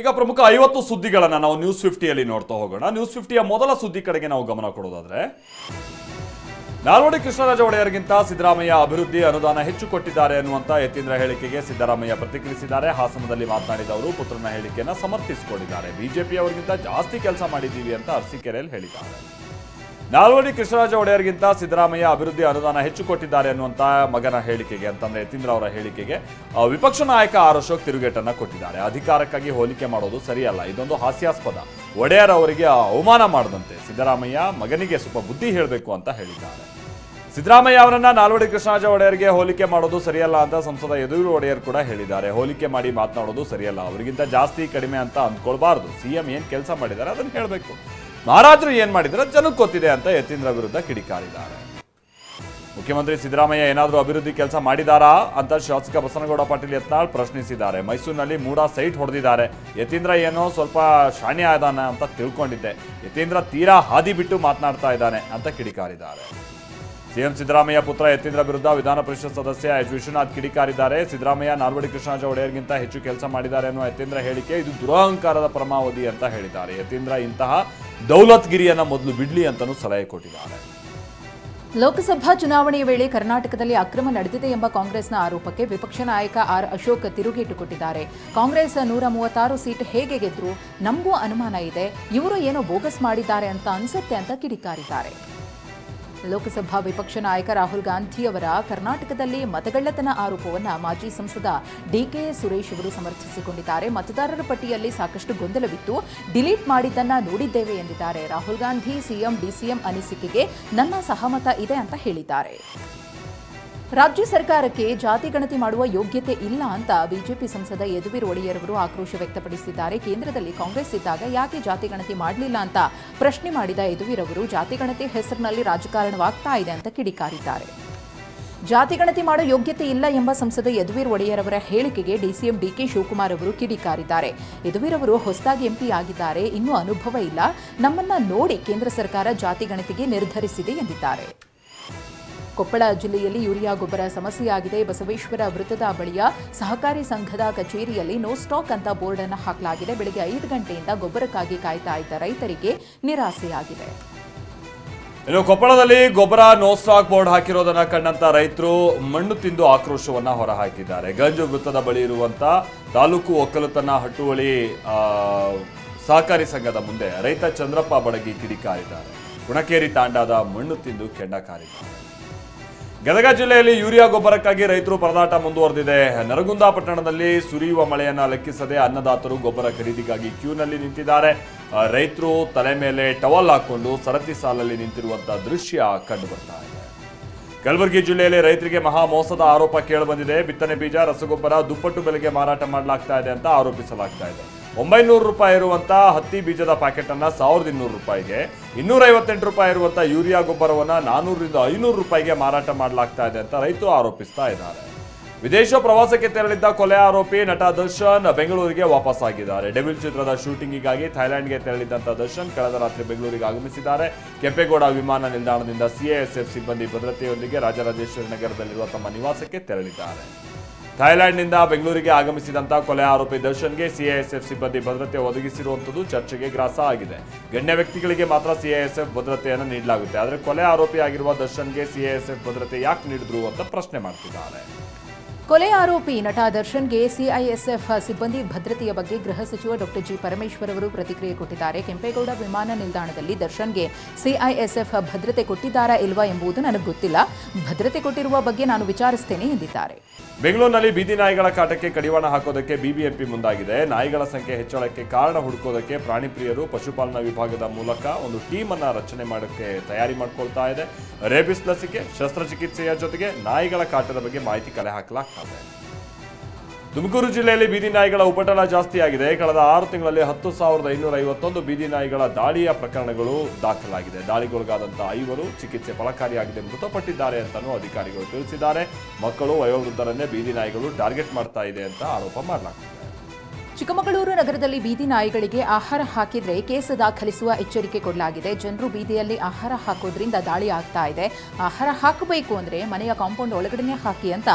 ಈಗ ಪ್ರಮುಖ 50 ಸುದ್ದಿಗಳನ್ನು ನಾವು ನ್ಯೂಸ್ 50ಯಲ್ಲಿ ನೋಡ್ತಾ ಹೋಗೋಣ. ನ್ಯೂಸ್ 50ಯ ಮೊದಲ ಸುದ್ದಿ ಕಡೆಗೆ ನಾವು ಗಮನ ಕೊಡೋದಾದ್ರೆ, ನಾಲ್ವಡಿ ಕೃಷ್ಣರಾಜ ಒಡೆಯರ್ಗಿಂತ ಸಿದ್ದರಾಮಯ್ಯ ಅಭಿವೃದ್ಧಿ ಅನುದಾನ ಹೆಚ್ಚು ಕೊಟ್ಟಿದ್ದಾರೆ ಅನ್ನುವಂತ ಯತೀಂದ್ರ ಹೇಳಿಕೆಗೆ ಸಿದ್ದರಾಮಯ್ಯ ಪ್ರತಿಕ್ರಿಯಿಸಿದ್ದಾರೆ. ಹಾಸನದಲ್ಲಿ ಮಾತನಾಡಿದ ಅವರು ಪುತ್ರನ ಹೇಳಿಕೆಯನ್ನು ಸಮರ್ಥಿಸಿಕೊಂಡಿದ್ದಾರೆ. ಬಿಜೆಪಿ ಅವರಿಗಿಂತ ಜಾಸ್ತಿ ಕೆಲಸ ಮಾಡಿದ್ದೀವಿ ಅಂತ ಅರಸೀಕೆರೆಯಲ್ಲಿ ಹೇಳಿದ್ದಾರೆ. ನಾಲ್ವಡಿ ಕೃಷ್ಣರಾಜ ಒಡೆಯರ್ಗಿಂತ ಸಿದ್ದರಾಮಯ್ಯ ಅಭಿವೃದ್ಧಿ ಅನುದಾನ ಹೆಚ್ಚು ಕೊಟ್ಟಿದ್ದಾರೆ ಅನ್ನುವಂತ ಮಗನ ಹೇಳಿಕೆಗೆ ಅಂತಂದ್ರೆ ಯತೀಂದ್ರ ಅವರ ಹೇಳಿಕೆಗೆ ವಿಪಕ್ಷ ನಾಯಕ ಆರ್ ಅಶೋಕ್ ತಿರುಗೇಟನ್ನ ಕೊಟ್ಟಿದ್ದಾರೆ. ಅಧಿಕಾರಕ್ಕಾಗಿ ಹೋಲಿಕೆ ಮಾಡೋದು ಸರಿಯಲ್ಲ, ಇದೊಂದು ಹಾಸ್ಯಾಸ್ಪದ. ಒಡೆಯರ್ ಅವರಿಗೆ ಅವಮಾನ ಮಾಡದಂತೆ ಸಿದ್ದರಾಮಯ್ಯ ಮಗನಿಗೆ ಸ್ವಲ್ಪ ಬುದ್ಧಿ ಹೇಳಬೇಕು ಅಂತ ಹೇಳಿದ್ದಾರೆ. ಸಿದ್ದರಾಮಯ್ಯ ಅವರನ್ನ ನಾಲ್ವಡಿ ಕೃಷ್ಣರಾಜ ಒಡೆಯರ್ಗೆ ಹೋಲಿಕೆ ಮಾಡೋದು ಸರಿಯಲ್ಲ ಅಂತ ಸಂಸದ ಯದುವೀರ್ ಒಡೆಯರ್ ಕೂಡ ಹೇಳಿದ್ದಾರೆ. ಹೋಲಿಕೆ ಮಾಡಿ ಮಾತನಾಡೋದು ಸರಿಯಲ್ಲ, ಅವರಿಗಿಂತ ಜಾಸ್ತಿ ಕಡಿಮೆ ಅಂತ ಅಂದ್ಕೊಳ್ಬಾರ್ದು. ಸಿಎಂ ಏನ್ ಕೆಲಸ ಮಾಡಿದ್ದಾರೆ ಅದನ್ನು ಹೇಳಬೇಕು, ಮಹಾರಾಜರು ಏನ್ ಮಾಡಿದ್ರೆ ಜನಕ್ಕೆ ಗೊತ್ತಿದೆ ಅಂತ ಯತೀಂದ್ರ ವಿರುದ್ಧ ಕಿಡಿಕಾರಿದ್ದಾರೆ. ಮುಖ್ಯಮಂತ್ರಿ ಸಿದ್ದರಾಮಯ್ಯ ಏನಾದರೂ ಅಭಿವೃದ್ಧಿ ಕೆಲಸ ಮಾಡಿದಾರಾ ಅಂತ ಶಾಸಕ ಬಸನಗೌಡ ಪಾಟೀಲ್ ಯತ್ನಾಳ್ ಪ್ರಶ್ನಿಸಿದ್ದಾರೆ. ಮೈಸೂರಿನಲ್ಲಿ ಮೂಡ ಸೈಟ್ ಹೊಡೆದಿದ್ದಾರೆ. ಯತೀಂದ್ರ ಏನೋ ಸ್ವಲ್ಪ ಶಾಣೆ ಆದಾನ ಅಂತ ತಿಳ್ಕೊಂಡಿದ್ದೆ, ಯತೀಂದ್ರ ತೀರಾ ಹಾದಿ ಬಿಟ್ಟು ಮಾತನಾಡ್ತಾ ಇದ್ದಾನೆ ಅಂತ ಕಿಡಿಕಾರಿದ್ದಾರೆ. ಸಿಎಂ ಸಿದ್ದರಾಮಯ್ಯ ಪುತ್ರ ಯತೀಂದ್ರ ವಿರುದ್ಧ ವಿಧಾನ ಪರಿಷತ್ ಸದಸ್ಯ ಎಚ್ ವಿಶ್ವನಾಥ್ ಕಿಡಿಕಾರಿದ್ದಾರೆ. ಸಿದ್ದರಾಮಯ್ಯ ನಾಲ್ವಡಿ ಕೃಷ್ಣರಾಜ ಒಡೆಯರ್ಗಿಂತ ಹೆಚ್ಚು ಕೆಲಸ ಮಾಡಿದ್ದಾರೆ ಅನ್ನೋ ಯತೀಂದ್ರ ಹೇಳಿಕೆ ಇದು ದುರಹಂಕಾರದ ಪರಮಾವಧಿ ಅಂತ ಹೇಳಿದ್ದಾರೆ. ಯತೀಂದ್ರ ಇಂತಹ ದೌಲತ್ಗಿರಿಯನ್ನ ಮೊದಲು ಬಿಡ್ಲಿ ಅಂತಲೂ ಸಲಹೆ ಕೊಟ್ಟಿದ್ದಾರೆ. ಲೋಕಸಭಾ ಚುನಾವಣೆಯ ವೇಳೆ ಕರ್ನಾಟಕದಲ್ಲಿ ಅಕ್ರಮ ನಡೆದಿದೆ ಎಂಬ ಕಾಂಗ್ರೆಸ್ನ ಆರೋಪಕ್ಕೆ ವಿಪಕ್ಷ ನಾಯಕ ಆರ್ ಅಶೋಕ್ ತಿರುಗೇಟು ಕೊಟ್ಟಿದ್ದಾರೆ. ಕಾಂಗ್ರೆಸ್ 136 ಸೀಟ್ ಹೇಗೆ ಗೆದ್ರು, ನಮಗೂ ಅನುಮಾನ ಇದೆ, ಇವರು ಏನೋ ಬೋಗಸ್ ಮಾಡಿದ್ದಾರೆ ಅಂತ ಅನ್ಸುತ್ತೆ ಅಂತ ಕಿಡಿಕಾರಿದ್ದಾರೆ. ಲೋಕಸಭಾ ವಿಪಕ್ಷ ನಾಯಕ ರಾಹುಲ್ ಗಾಂಧಿ ಅವರ ಕರ್ನಾಟಕದಲ್ಲಿ ಮತಗಳ್ಳತನ ಆರೋಪವನ್ನು ಮಾಜಿ ಸಂಸದ ಡಿಕೆ ಸುರೇಶ್ ಅವರು ಸಮರ್ಥಿಸಿಕೊಂಡಿದ್ದಾರೆ. ಮತದಾರರ ಪಟ್ಟಿಯಲ್ಲಿ ಸಾಕಷ್ಟು ಗೊಂದಲವಿತ್ತು, ಡಿಲೀಟ್ ಮಾಡಿದ್ದನ್ನ ನೋಡಿದ್ದೇವೆ ಎಂದಿದ್ದಾರೆ. ರಾಹುಲ್ ಗಾಂಧಿ ಸಿಎಂ ಡಿಸಿಎಂ ಅನಿಸಿಕೆಗೆ ನನ್ನ ಸಹಮತ ಇದೆ ಅಂತ ಹೇಳಿದ್ದಾರೆ. ರಾಜ್ಯ ಸರ್ಕಾರಕ್ಕೆ ಜಾತಿ ಗಣತಿ ಮಾಡುವ ಯೋಗ್ಯತೆ ಇಲ್ಲ ಅಂತ ಬಿಜೆಪಿ ಸಂಸದ ಯದುವೀರ್ ಒಡೆಯರ್ ಅವರು ಆಕ್ರೋಶ ವ್ಯಕ್ತಪಡಿಸಿದ್ದಾರೆ. ಕೇಂದ್ರದಲ್ಲಿ ಕಾಂಗ್ರೆಸ್ ಇದ್ದಾಗ ಯಾಕೆ ಜಾತಿ ಗಣತಿ ಮಾಡಲಿಲ್ಲ ಅಂತ ಪ್ರಶ್ನೆ ಮಾಡಿದ ಯದುವೀರ್ ಅವರು ಜಾತಿ ಗಣತಿ ಹೆಸರಿನಲ್ಲಿ ರಾಜಕಾರಣವಾಗ್ತಾ ಇದೆ ಅಂತ ಕಿಡಿಕಾರಿದ್ದಾರೆ. ಜಾತಿ ಗಣತಿ ಮಾಡೋ ಯೋಗ್ಯತೆ ಇಲ್ಲ ಎಂಬ ಸಂಸದ ಯದುವೀರ್ ಒಡೆಯರ್ ಅವರ ಹೇಳಿಕೆಗೆ ಡಿಸಿಎಂ ಡಿಕೆ ಶಿವಕುಮಾರ್ ಅವರು ಕಿಡಿಕಾರಿದ್ದಾರೆ. ಯದುವೀರ್ ಅವರು ಹೊಸದಾಗಿ ಎಂಪಿ ಆಗಿದ್ದಾರೆ, ಇನ್ನೂ ಅನುಭವ ಇಲ್ಲ, ನಮ್ಮನ್ನ ನೋಡಿ ಕೇಂದ್ರ ಸರ್ಕಾರ ಜಾತಿ ಗಣತಿಗೆ ನಿರ್ಧರಿಸಿದೆ ಎಂದಿದ್ದಾರೆ. ಕೊಪ್ಪಳ ಜಿಲ್ಲೆಯಲ್ಲಿ ಯೂರಿಯಾ ಗೊಬ್ಬರ ಸಮಸ್ಯೆಯಾಗಿದೆ. ಬಸವೇಶ್ವರ ವೃತ್ತದ ಬಳಿಯ ಸಹಕಾರಿ ಸಂಘದ ಕಚೇರಿಯಲ್ಲಿ ನೋ ಸ್ಟಾಕ್ ಅಂತ ಬೋರ್ಡ್ ಅನ್ನು ಹಾಕಲಾಗಿದೆ. ಬೆಳಗ್ಗೆ 5 ಗಂಟೆಯಿಂದ ಗೊಬ್ಬರಕ್ಕಾಗಿ ಕಾಯ್ತಾ ಇದ್ದ ರೈತರಿಗೆ ನಿರಾಸೆಯಾಗಿದೆ. ಇನ್ನು ಕೊಪ್ಪಳದಲ್ಲಿ ಗೊಬ್ಬರ ನೋ ಸ್ಟಾಕ್ ಬೋರ್ಡ್ ಹಾಕಿರೋದನ್ನ ಕಂಡಂತ ರೈತರು ಮಣ್ಣು ತಿಂದು ಆಕ್ರೋಶವನ್ನ ಹೊರಹಾಕಿದ್ದಾರೆ. ಗಂಜು ವೃತ್ತದ ಬಳಿ ಇರುವಂತ ತಾಲೂಕು ಒಕ್ಕಲುತನ ಹಟ್ಟುವಳಿ ಸಹಕಾರಿ ಸಂಘದ ಮುಂದೆ ರೈತ ಚಂದ್ರಪ್ಪ ಬಡಗಿ ಕಿಡಿಕಾರಿದ್ದಾರೆ. ಕುಣಕೇರಿ ತಾಂಡಾದ ಮಣ್ಣು ತಿಂದು ಕೆಂಡ ಕಾರಿದ್ದಾರೆ. ಗದಗ ಜಿಲ್ಲೆಯಲ್ಲಿ ಯೂರಿಯಾ ಗೊಬ್ಬರಕ್ಕಾಗಿ ರೈತರು ಪರದಾಟ ಮುಂದುವರೆದಿದೆ. ನರಗುಂದ ಪಟ್ಟಣದಲ್ಲಿ ಸುರಿಯುವ ಮಳೆಯನ್ನ ಲೆಕ್ಕಿಸದೆ ಅನ್ನದಾತರು ಗೊಬ್ಬರ ಖರೀದಿಗಾಗಿ ಕ್ಯೂನಲ್ಲಿ ನಿಂತಿದ್ದಾರೆ. ರೈತರು ತಲೆ ಮೇಲೆ ಟವಲ್ ಹಾಕೊಂಡು ಸರತಿ ಸಾಲಲ್ಲಿ ನಿಂತಿರುವಂತಹ ದೃಶ್ಯ ಕಂಡು ಬರ್ತಾ ಇದೆ. ಕಲಬುರಗಿ ಜಿಲ್ಲೆಯಲ್ಲಿ ರೈತರಿಗೆ ಮಹಾ ಮೋಸದ ಆರೋಪ ಕೇಳಿಬಂದಿದೆ. ಬಿತ್ತನೆ ಬೀಜ, ರಸಗೊಬ್ಬರ ದುಪ್ಪಟ್ಟು ಬೆಲೆಗೆ ಮಾರಾಟ ಮಾಡಲಾಗ್ತಾ ಇದೆ ಅಂತ ಆರೋಪಿಸಲಾಗ್ತಾ ಇದೆ. 900 ರೂಪಾಯಿ ಇರುವಂತಹ ಹತ್ತಿ ಬೀಜದ ಪ್ಯಾಕೆಟ್ ಅನ್ನ 1200 ರೂಪಾಯಿಗೆ, 258 ರೂಪಾಯಿ ಇರುವಂತಹ ಯೂರಿಯಾ ಗೊಬ್ಬರವನ್ನ 400 ರಿಂದ 500 ರೂಪಾಯಿಗೆ ಮಾರಾಟ ಮಾಡಲಾಗ್ತಾ ಇದೆ ಅಂತ ರೈತರು ಆರೋಪಿಸ್ತಾ ಇದ್ದಾರೆ. ವಿದೇಶ ಪ್ರವಾಸಕ್ಕೆ ತೆರಳಿದ್ದ ಕೊಲೆ ಆರೋಪಿ ನಟ ದರ್ಶನ್ ಬೆಂಗಳೂರಿಗೆ ವಾಪಸ್ ಆಗಿದ್ದಾರೆ. ಡೆವಿಲ್ ಚಿತ್ರದ ಶೂಟಿಂಗಿಗಾಗಿ ಥೈಲ್ಯಾಂಡ್ಗೆ ತೆರಳಿದ್ದಂತ ದರ್ಶನ್ ಕಳೆದ ರಾತ್ರಿ ಬೆಂಗಳೂರಿಗೆ ಆಗಮಿಸಿದ್ದಾರೆ. ಕೆಂಪೇಗೌಡ ವಿಮಾನ ನಿಲ್ದಾಣದಿಂದ ಸಿಐಎಸ್ಎಫ್ ಸಿಬ್ಬಂದಿ ಭದ್ರತೆಯೊಂದಿಗೆ ರಾಜರಾಜೇಶ್ವರಿ ನಗರದಲ್ಲಿರುವ ತಮ್ಮ ನಿವಾಸಕ್ಕೆ ತೆರಳಿದ್ದಾರೆ. ಥೈಲ್ಯಾಂಡ್ನಿಂದ ಬೆಂಗಳೂರಿಗೆ ಆಗಮಿಸಿದಂತಹ ಕೊಲೆ ಆರೋಪಿ ದರ್ಶನ್ಗೆ ಸಿಐಎಸ್ಎಫ್ ಸಿಬ್ಬಂದಿ ಭದ್ರತೆ ಒದಗಿಸಿರುವಂಥದ್ದು ಚರ್ಚೆಗೆ ಗ್ರಾಸ ಆಗಿದೆ. ಗಣ್ಯ ವ್ಯಕ್ತಿಗಳಿಗೆ ಮಾತ್ರ ಸಿಐಎಸ್ಎಫ್ ಭದ್ರತೆಯನ್ನು ನೀಡಲಾಗುತ್ತೆ, ಆದರೆ ಕೊಲೆ ಆರೋಪಿ ಆಗಿರುವ ದರ್ಶನ್ಗೆ ಸಿಐಎಸ್ಎಫ್ ಭದ್ರತೆ ಯಾಕೆ ನೀಡಿದ್ರು ಅಂತ ಪ್ರಶ್ನೆ ಮಾಡ್ತಿದ್ದಾರೆ. ಕೊಲೆ ಆರೋಪಿ ನಟ ದರ್ಶನ್ಗೆ ಸಿಐಎಸ್ಎಫ್ ಸಿಬ್ಬಂದಿ ಭದ್ರತೆಯ ಬಗ್ಗೆ ಗೃಹ ಸಚಿವ ಡಾಕ್ಟರ್ ಜಿ ಪರಮೇಶ್ವರ್ ಅವರು ಪ್ರತಿಕ್ರಿಯೆ ಕೊಟ್ಟಿದ್ದಾರೆ. ಕೆಂಪೇಗೌಡ ವಿಮಾನ ನಿಲ್ದಾಣದಲ್ಲಿ ದರ್ಶನ್ಗೆ ಸಿಐಎಸ್ಎಫ್ ಭದ್ರತೆ ಕೊಟ್ಟಿದ್ದಾರಾ ಇಲ್ವಾ ಎಂಬುದು ನನಗೆ ಗೊತ್ತಿಲ್ಲ, ಭದ್ರತೆ ಕೊಟ್ಟಿರುವ ಬಗ್ಗೆ ನಾನು ವಿಚಾರಿಸ್ತೇನೆ ಎಂದಿದ್ದಾರೆ. ಬೆಂಗಳೂರಿನಲ್ಲಿ ಬೀದಿ ನಾಯಿಗಳ ಕಾಟಕ್ಕೆ ಕಡಿವಾಣ ಹಾಕೋದಕ್ಕೆ ಬಿಬಿಎಂಪಿ ಮುಂದಾಗಿದೆ. ನಾಯಿಗಳ ಸಂಖ್ಯೆ ಹೆಚ್ಚಳಕ್ಕೆ ಕಾರಣ ಹುಡುಕೋದಕ್ಕೆ ಪ್ರಾಣಿ ಪ್ರಿಯರು ಪಶುಪಾಲನಾ ವಿಭಾಗದ ಮೂಲಕ ಒಂದು ಟೀಮ್ ಅನ್ನ ರಚನೆ ಮಾಡೋಕ್ಕೆ ತಯಾರಿ ಮಾಡ್ಕೊಳ್ತಾ ಇದೆ. ರೇಬಿಸ್ ಲಸಿಕೆ, ಶಸ್ತ್ರಚಿಕಿತ್ಸೆಯ ಜೊತೆಗೆ ನಾಯಿಗಳ ಕಾಟದ ಬಗ್ಗೆ ಮಾಹಿತಿ ಕಲೆ ಹಾಕಲಾಗ್ತದೆ. ತುಮಕೂರು ಜಿಲ್ಲೆಯಲ್ಲಿ ಬೀದಿ ನಾಯಿಗಳ ಉಪಟಳ ಜಾಸ್ತಿಯಾಗಿದೆ. ಕಳೆದ 6 ತಿಂಗಳಲ್ಲಿ 10,551 ಬೀದಿ ನಾಯಿಗಳ ದಾಳಿಯ ಪ್ರಕರಣಗಳು ದಾಖಲಾಗಿದೆ. ದಾಳಿಗೊಳಗಾದಂತಹ 5 ಚಿಕಿತ್ಸೆ ಫಲಕಾರಿಯಾಗಿದೆ ಮೃತಪಟ್ಟಿದ್ದಾರೆ ಅಂತಲೂ ಅಧಿಕಾರಿಗಳು ತಿಳಿಸಿದ್ದಾರೆ. ಮಕ್ಕಳು, ವಯೋವೃದ್ಧರನ್ನೇ ಬೀದಿ ನಾಯಿಗಳು ಟಾರ್ಗೆಟ್ ಮಾಡ್ತಾ ಇದೆ ಅಂತ ಆರೋಪ ಮಾಡಲಾಗಿದೆ. ಚಿಕ್ಕಮಗಳೂರು ನಗರದಲ್ಲಿ ಬೀದಿ ನಾಯಿಗಳಿಗೆ ಆಹಾರ ಹಾಕಿದ್ರೆ ಕೇಸ್ ದಾಖಲಿಸುವ ಎಚ್ಚರಿಕೆ ಕೊಡಲಾಗಿದೆ. ಜನರು ಬೀದಿಯಲ್ಲಿ ಆಹಾರ ಹಾಕೋದ್ರಿಂದ ದಾಳಿ ಆಗ್ತಾ ಇದೆ. ಆಹಾರ ಹಾಕಬೇಕು ಅಂದ್ರೆ ಮನೆಯ ಕಾಂಪೌಂಡ್ ಒಳಗಡೆನೆ ಹಾಕಿ ಅಂತ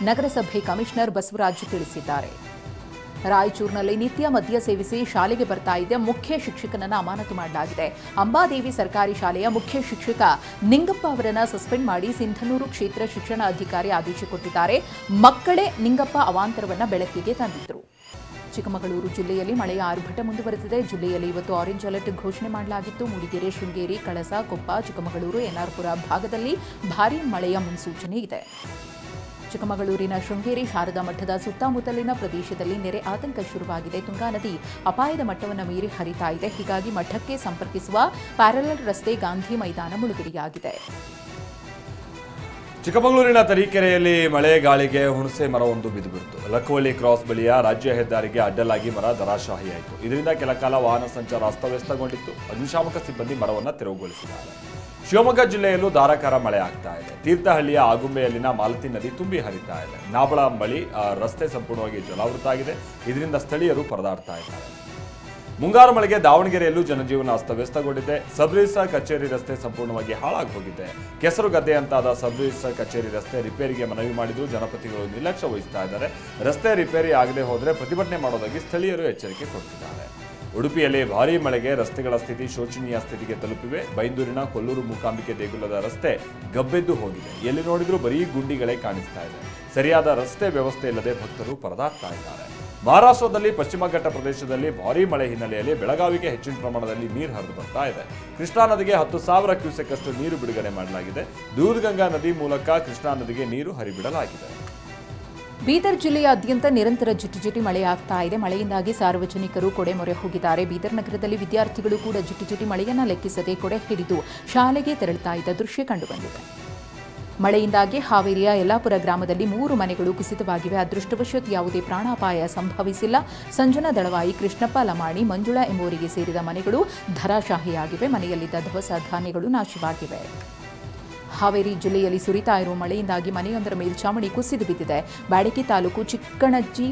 ನಗರಸಭೆ ಕಮಿಷನರ್ ಬಸವರಾಜ್ ತಿಳಿಸಿದ್ದಾರೆ. ರಾಯಚೂರಿನಲ್ಲಿ ನಿತ್ಯ ಮದ್ಯ ಸೇವಿಸಿ ಶಾಲೆಗೆ ಬರ್ತಾ ಇದ್ದ ಮುಖ್ಯ ಶಿಕ್ಷಕನನ್ನು ಅಮಾನತು ಮಾಡಲಾಗಿದೆ. ಅಂಬಾದೇವಿ ಸರ್ಕಾರಿ ಶಾಲೆಯ ಮುಖ್ಯ ಶಿಕ್ಷಕ ನಿಂಗಪ್ಪ ಅವರನ್ನು ಸಸ್ಪೆಂಡ್ ಮಾಡಿ ಸಿಂಧನೂರು ಕ್ಷೇತ್ರ ಶಿಕ್ಷಣ ಅಧಿಕಾರಿ ಆದೇಶ ಕೊಟ್ಟಿದ್ದಾರೆ. ಮಕ್ಕಳೇ ನಿಂಗಪ್ಪ ಅವಾಂತರವನ್ನು ಬೆಳಕಿಗೆ ತಂದಿದ್ದರು. ಚಿಕ್ಕಮಗಳೂರು ಜಿಲ್ಲೆಯಲ್ಲಿ ಮಳೆಯ ಆರ್ಭಟ ಮುಂದುವರೆದಿದೆ. ಜಿಲ್ಲೆಯಲ್ಲಿ ಇವತ್ತು ಆರೆಂಜ್ ಅಲರ್ಟ್ ಘೋಷಣೆ ಮಾಡಲಾಗಿತ್ತು. ಮೂಡಿಗೆರೆ, ಶೃಂಗೇರಿ, ಕಳಸ, ಕೊಪ್ಪ, ಚಿಕ್ಕಮಗಳೂರು, ಎನ್ಆರ್ಪುರ ಭಾಗದಲ್ಲಿ ಭಾರೀ ಮಳೆಯ ಮುನ್ಸೂಚನೆ ಇದೆ. ಚಿಕ್ಕಮಗಳೂರಿನ ಶೃಂಗೇರಿ ಶಾರದಾ ಮಠದ ಸುತ್ತಮುತ್ತಲಿನ ಪ್ರದೇಶದಲ್ಲಿ ನೆರೆ ಆತಂಕ ಶುರುವಾಗಿದೆ. ತುಂಗಾ ನದಿ ಅಪಾಯದ ಮಟ್ಟವನ್ನು ಮೀರಿ ಹರಿತಾ ಇದೆ. ಹೀಗಾಗಿ ಮಠಕ್ಕೆ ಸಂಪರ್ಕಿಸುವ ಪ್ಯಾರಲಲ್ ರಸ್ತೆ ಗಾಂಧಿ ಮೈದಾನ ಮುಳುಗಡೆಯಾಗಿದೆ. ಚಿಕ್ಕಮಗಳೂರಿನ ತರೀಕೆರೆಯಲ್ಲಿ ಮಳೆ ಗಾಳಿಗೆ ಹುಣಸೆ ಮರವೊಂದು ಬಿದ್ದುಬಿಡ್ತು. ಲಕ್ಕವಳ್ಳಿ ಕ್ರಾಸ್ ಬಳಿಯ ರಾಜ್ಯ ಹೆದ್ದಾರಿಗೆ ಅಡ್ಡಲಾಗಿ ಮರ ಧರಾಶಾಹಿಯಾಯಿತು. ಇದರಿಂದ ಕೆಲ ಕಾಲ ವಾಹನ ಸಂಚಾರ ಅಸ್ತವ್ಯಸ್ತಗೊಂಡಿತ್ತು. ಅಗ್ನಿಶಾಮಕ ಸಿಬ್ಬಂದಿ ಮರವನ್ನು ತೆರವುಗೊಳಿಸಿದ್ದಾರೆ. ಶಿವಮೊಗ್ಗ ಜಿಲ್ಲೆಯಲ್ಲೂ ಧಾರಾಕಾರ ಮಳೆ ಆಗ್ತಾ ಇದೆ. ತೀರ್ಥಹಳ್ಳಿಯ ಆಗುಂಬೆಯಲ್ಲಿನ ಮಾಲತಿ ನದಿ ತುಂಬಿ ಹರಿತಾ ಇದೆ. ನಾಬಳ ಬಳಿ ರಸ್ತೆ ಸಂಪೂರ್ಣವಾಗಿ ಜಲಾವೃತ ಆಗಿದೆ. ಇದರಿಂದ ಸ್ಥಳೀಯರು ಪರದಾಡ್ತಾ ಇದ್ದಾರೆ. ಮುಂಗಾರು ಮಳೆಗೆ ದಾವಣಗೆರೆಯಲ್ಲೂ ಜನಜೀವನ ಅಸ್ತವ್ಯಸ್ತಗೊಂಡಿದೆ. ಸಬ್ ರಿಜಿಸ್ಟ್ರಾರ್ ಕಚೇರಿ ರಸ್ತೆ ಸಂಪೂರ್ಣವಾಗಿ ಹಾಳಾಗಿ ಹೋಗಿದೆ. ಕೆಸರು ಗದ್ದೆಯಂತಾದ ಸಬ್ ರಿಜಿಸ್ಟ್ರಾರ್ ಕಚೇರಿ ರಸ್ತೆ ರಿಪೇರಿಗೆ ಮನವಿ ಮಾಡಿದ್ರು. ಜನಪ್ರತಿನಿಧಿಗಳು ನಿರ್ಲಕ್ಷ್ಯ ವಹಿಸ್ತಾ ಇದ್ದಾರೆ. ರಸ್ತೆ ರಿಪೇರಿ ಆಗದೆ ಹೋದರೆ ಪ್ರತಿಭಟನೆ ಮಾಡೋದಾಗಿ ಸ್ಥಳೀಯರು ಎಚ್ಚರಿಕೆ ಕೊಡ್ತಿದ್ದಾರೆ. ಉಡುಪಿಯಲ್ಲಿ ಭಾರೀ ಮಳೆಗೆ ರಸ್ತೆಗಳ ಸ್ಥಿತಿ ಶೋಚನೀಯ ಸ್ಥಿತಿಗೆ ತಲುಪಿವೆ. ಬೈಂದೂರಿನ ಕೊಲ್ಲೂರು ಮೂಕಾಂಬಿಕೆ ದೇಗುಲದ ರಸ್ತೆ ಗಬ್ಬೆದ್ದು ಹೋಗಿದೆ. ಎಲ್ಲಿ ನೋಡಿದ್ರೂ ಬರೀ ಗುಂಡಿಗಳೇ ಕಾಣಿಸ್ತಾ ಇದೆ. ಸರಿಯಾದ ರಸ್ತೆ ವ್ಯವಸ್ಥೆ ಇಲ್ಲದೆ ಭಕ್ತರು ಪರದಾಡ್ತಾ ಇದ್ದಾರೆ. ಮಹಾರಾಷ್ಟ್ರದಲ್ಲಿ ಪಶ್ಚಿಮ ಘಟ್ಟ ಪ್ರದೇಶದಲ್ಲಿ ಭಾರೀ ಮಳೆ ಹಿನ್ನೆಲೆಯಲ್ಲಿ ಬೆಳಗಾವಿಗೆ ಹೆಚ್ಚಿನ ಪ್ರಮಾಣದಲ್ಲಿ ನೀರು ಹರಿದು ಬರ್ತಾ ಇದೆ. ಕೃಷ್ಣಾ ನದಿಗೆ 10,000 ಕ್ಯೂಸೆಕ್ ಅಷ್ಟು ನೀರು ಬಿಡುಗಡೆ ಮಾಡಲಾಗಿದೆ. ದೂಧಗಂಗಾ ನದಿ ಮೂಲಕ ಕೃಷ್ಣಾ ನದಿಗೆ ನೀರು ಹರಿಬಿಡಲಾಗಿದೆ. ಬೀದರ್ ಜಿಲ್ಲೆಯಾದ್ಯಂತ ನಿರಂತರ ಜಿಟಿಜಿಟಿ ಮಳೆಯಾಗ್ತಾ ಇದೆ. ಮಳೆಯಿಂದಾಗಿ ಸಾರ್ವಜನಿಕರು ಕೊಡೆ ಮೊರೆ ಹೋಗಿದ್ದಾರೆ. ಬೀದರ್ ನಗರದಲ್ಲಿ ವಿದ್ಯಾರ್ಥಿಗಳು ಕೂಡ ಜಿಟಿಜಿಟಿ ಮಳೆಯನ್ನ ಲೆಕ್ಕಿಸದೆ ಕೊಡೆ ಹಿಡಿದು ಶಾಲೆಗೆ ತೆರಳುತ್ತಾ ಇದ್ದ ದೃಶ್ಯ ಕಂಡುಬಂದಿದೆ. ಮಳೆಯಿಂದಾಗಿ ಹಾವೇರಿಯ ಯಲ್ಲಾಪುರ ಗ್ರಾಮದಲ್ಲಿ 3 ಮನೆಗಳು ಕುಸಿತವಾಗಿವೆ. ಅದೃಷ್ಟವಶಾತ್ ಯಾವುದೇ ಪ್ರಾಣಾಪಾಯ ಸಂಭವಿಸಿಲ್ಲ. ಸಂಜನಾ ದಳವಾಯಿ, ಕೃಷ್ಣಪ್ಪ ಲಮಾಣಿ, ಮಂಜುಳಾ ಎಂಬುವರಿಗೆ ಸೇರಿದ ಮನೆಗಳು ಧರಾಶಾಹಿಯಾಗಿವೆ. ಮನೆಯಲ್ಲಿದ್ದ ದವಸ ಧಾನ್ಯಗಳು ನಾಶವಾಗಿವೆ. ಹಾವೇರಿ ಜಿಲ್ಲೆಯಲ್ಲಿ ಸುರಿತಾ ಇರುವ ಮಳೆಯಿಂದಾಗಿ ಮನೆಯೊಂದರ ಮೇಲ್ಛಾವಣಿ ಕುಸಿದು ಬಿದ್ದಿದೆ. ಬ್ಯಾಡಗಿ ತಾಲೂಕು ಚಿಕ್ಕಣಜ್ಜಿ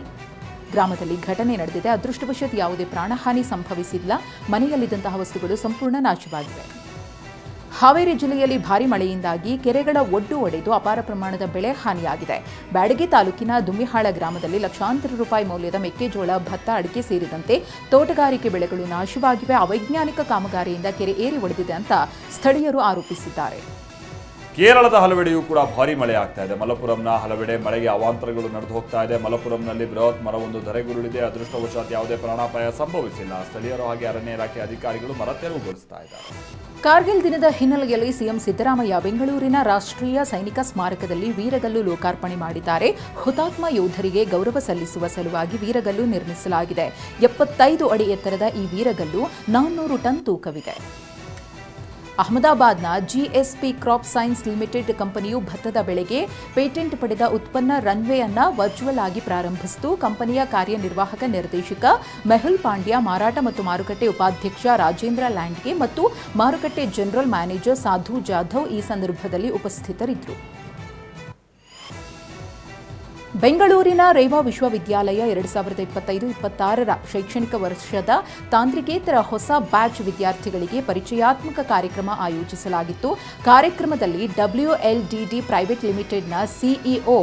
ಗ್ರಾಮದಲ್ಲಿ ಘಟನೆ ನಡೆದಿದೆ. ಅದೃಷ್ಟವಶಾತ್ ಯಾವುದೇ ಪ್ರಾಣಹಾನಿ ಸಂಭವಿಸಿಲ್ಲ. ಮನೆಯಲ್ಲಿದ್ದಂತಹ ವಸ್ತುಗಳು ಸಂಪೂರ್ಣ ನಾಶವಾಗಿವೆ. ಹಾವೇರಿ ಜಿಲ್ಲೆಯಲ್ಲಿ ಭಾರೀ ಮಳೆಯಿಂದಾಗಿ ಕೆರೆಗಳ ಒಡ್ಡು ಒಡೆದು ಅಪಾರ ಪ್ರಮಾಣದ ಬೆಳೆ ಹಾನಿಯಾಗಿದೆ. ಬ್ಯಾಡಗಿ ತಾಲೂಕಿನ ದುಮ್ಮಿಹಾಳ ಗ್ರಾಮದಲ್ಲಿ ಲಕ್ಷಾಂತರ ರೂಪಾಯಿ ಮೌಲ್ಯದ ಮೆಕ್ಕೆಜೋಳ, ಭತ್ತ, ಅಡಿಕೆ ಸೇರಿದಂತೆ ತೋಟಗಾರಿಕೆ ಬೆಳೆಗಳು ನಾಶವಾಗಿವೆ. ಅವೈಜ್ಞಾನಿಕ ಕಾಮಗಾರಿಯಿಂದ ಕೆರೆ ಏರಿ ಒಡೆದಿದೆ ಅಂತ ಸ್ಥಳೀಯರು ಆರೋಪಿಸಿದ್ದಾರೆ. ಕೇರಳದ ಹಲವೆಡೆಯೂ ಕೂಡ ಭಾರೀ ಮಳೆ ಆಗ್ತಾ ಇದೆ. ಮಲಪುರಂನ ಹಲವೆಡೆ ಮಳೆಗೆ ಅವಾಂತರಗಳು ನಡೆದು ಹೋಗ್ತಾ ಇದೆ. ಮಲಪುರಂನಲ್ಲಿ ಬೃಹತ್ ಮರವೊಂದು ಧರೆಗುರುಳಿದೆ. ಅದೃಷ್ಟವಶಾತ್ ಯಾವುದೇ ಪ್ರಾಣಾಪಾಯ ಸಂಭವಿಸಿಲ್ಲ. ಸ್ಥಳೀಯರು ಹಾಗೆ ಅರಣ್ಯ ಇಲಾಖೆ ಅಧಿಕಾರಿಗಳು ಮರ ತೆರವುಗೊಳಿಸ್ತಾ ಇದ್ದಾರೆ. ಕಾರ್ಗಿಲ್ ದಿನದ ಹಿನ್ನೆಲೆಯಲ್ಲಿ ಸಿಎಂ ಸಿದ್ದರಾಮಯ್ಯ ಬೆಂಗಳೂರಿನ ರಾಷ್ಟ್ರೀಯ ಸೈನಿಕ ಸ್ಮಾರಕದಲ್ಲಿ ವೀರಗಲ್ಲು ಲೋಕಾರ್ಪಣೆ ಮಾಡಿದ್ದಾರೆ. ಹುತಾತ್ಮ ಯೋಧರಿಗೆ ಗೌರವ ಸಲ್ಲಿಸುವ ಸಲುವಾಗಿ ವೀರಗಲ್ಲು ನಿರ್ಮಿಸಲಾಗಿದೆ. 75 ಅಡಿ ಎತ್ತರದ ಈ ವೀರಗಲ್ಲು 400 ಟನ್ ತೂಕವಿದೆ. ಅಹಮದಾಬಾದ್ನ ಜಿಎಸ್ಪಿ ಕ್ರಾಪ್ ಸೈನ್ಸ್ ಲಿಮಿಟೆಡ್ ಕಂಪನಿಯು ಭತ್ತದ ಬೆಳೆಗೆ ಪೇಟೆಂಟ್ ಪಡೆದ ಉತ್ಪನ್ನ ರನ್ವೇ ಅನ್ನು ವರ್ಚುವಲ್ ಆಗಿ ಪ್ರಾರಂಭಿಸಿತು. ಕಂಪನಿಯ ಕಾರ್ಯನಿರ್ವಾಹಕ ನಿರ್ದೇಶಕ ಮೆಹುಲ್ ಪಾಂಡ್ಯ, ಮಾರಾಟ ಮತ್ತು ಮಾರುಕಟ್ಟೆ ಉಪಾಧ್ಯಕ್ಷ ರಾಜೇಂದ್ರ ಲ್ಯಾಂಡ್ಗೆ ಮತ್ತು ಮಾರುಕಟ್ಟೆ ಜನರಲ್ ಮ್ಯಾನೇಜರ್ ಸಾಧು ಜಾಧವ್ ಈ ಸಂದರ್ಭದಲ್ಲಿ ಉಪಸ್ಥಿತರಿದ್ದರು. ಬೆಂಗಳೂರಿನ ರೇವಾ ವಿಶ್ವವಿದ್ಯಾಲಯ 2025-26ರ ಶೈಕ್ಷಣಿಕ ವರ್ಷದ ತಾಂತ್ರಿಕೇತರ ಹೊಸ ಬ್ಯಾಚ್ ವಿದ್ಯಾರ್ಥಿಗಳಿಗೆ ಪರಿಚಯಾತ್ಮಕ ಕಾರ್ಯಕ್ರಮ ಆಯೋಜಿಸಲಾಗಿತ್ತು. ಕಾರ್ಯಕ್ರಮದಲ್ಲಿ WLDD ಪ್ರೈವೇಟ್ ಲಿಮಿಟೆಡ್ನ ಸಿಇಒ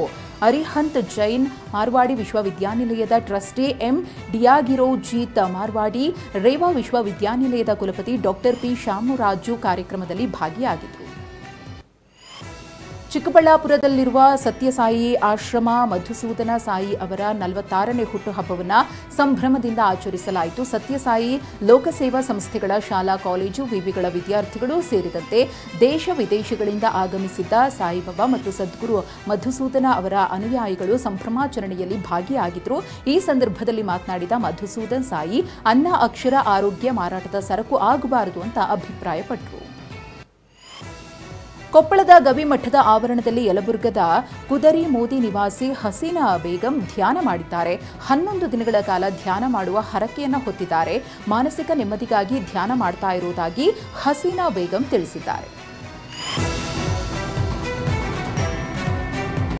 ಅರಿಹಂತ್ ಜೈನ್, ಮಾರ್ವಾಡಿ ವಿಶ್ವವಿದ್ಯಾನಿಲಯದ ಟ್ರಸ್ಟಿ ಎಂ ಡಿಯಾಗಿರೋಜಿತ್ ಮಾರ್ವಾಡಿ, ರೇವಾ ವಿಶ್ವವಿದ್ಯಾನಿಲಯದ ಕುಲಪತಿ ಡಾಕ್ಟರ್ ಪಿ ಶಾಮರಾಜು ಕಾರ್ಯಕ್ರಮದಲ್ಲಿ ಭಾಗಿಯಾಗಿದ್ದರು. ಚಿಕ್ಕಬಳ್ಳಾಪುರದಲ್ಲಿರುವ ಸತ್ಯಸಾಯಿ ಆಶ್ರಮ ಮಧುಸೂದನ ಸಾಯಿ ಅವರ 46ನೇ ಹುಟ್ಟುಹಬ್ಬವನ್ನು ಸಂಭ್ರಮದಿಂದ ಆಚರಿಸಲಾಯಿತು. ಸತ್ಯಸಾಯಿ ಲೋಕಸೇವಾ ಸಂಸ್ಥೆಗಳ ಶಾಲಾ ಕಾಲೇಜು ವಿವಿಗಳ ವಿದ್ಯಾರ್ಥಿಗಳು ಸೇರಿದಂತೆ ದೇಶ ವಿದೇಶಗಳಿಂದ ಆಗಮಿಸಿದ್ದ ಸಾಯಿಬಾಬಾ ಮತ್ತು ಸದ್ಗುರು ಮಧುಸೂದನ ಅವರ ಅನುಯಾಯಿಗಳು ಸಂಭ್ರಮಾಚರಣೆಯಲ್ಲಿ ಭಾಗಿಯಾಗಿದ್ದರು. ಈ ಸಂದರ್ಭದಲ್ಲಿ ಮಾತನಾಡಿದ ಮಧುಸೂದನ್ ಸಾಯಿ, ಅನ್ನ, ಅಕ್ಷರ, ಆರೋಗ್ಯ ಮಾರಾಟದ ಸರಕು ಆಗಬಾರದು ಅಂತ ಅಭಿಪ್ರಾಯಪಟ್ಟರು. ಕೊಪ್ಪಳದ ಗವಿಮಠದ ಆವರಣದಲ್ಲಿ ಯಲಬುರ್ಗದ ಕುದರಿ ಮೋದಿ ನಿವಾಸಿ ಹಸೀನಾ ಬೇಗಂ ಧ್ಯಾನ ಮಾಡಿದ್ದಾರೆ. 11 ದಿನಗಳ ಕಾಲ ಧ್ಯಾನ ಮಾಡುವ ಹರಕೆಯನ್ನು ಹೊತ್ತಿದ್ದಾರೆ. ಮಾನಸಿಕ ನೆಮ್ಮದಿಗಾಗಿ ಧ್ಯಾನ ಮಾಡ್ತಾ ಇರುವುದಾಗಿ ಹಸೀನಾ ಬೇಗಂ ತಿಳಿಸಿದ್ದಾರೆ.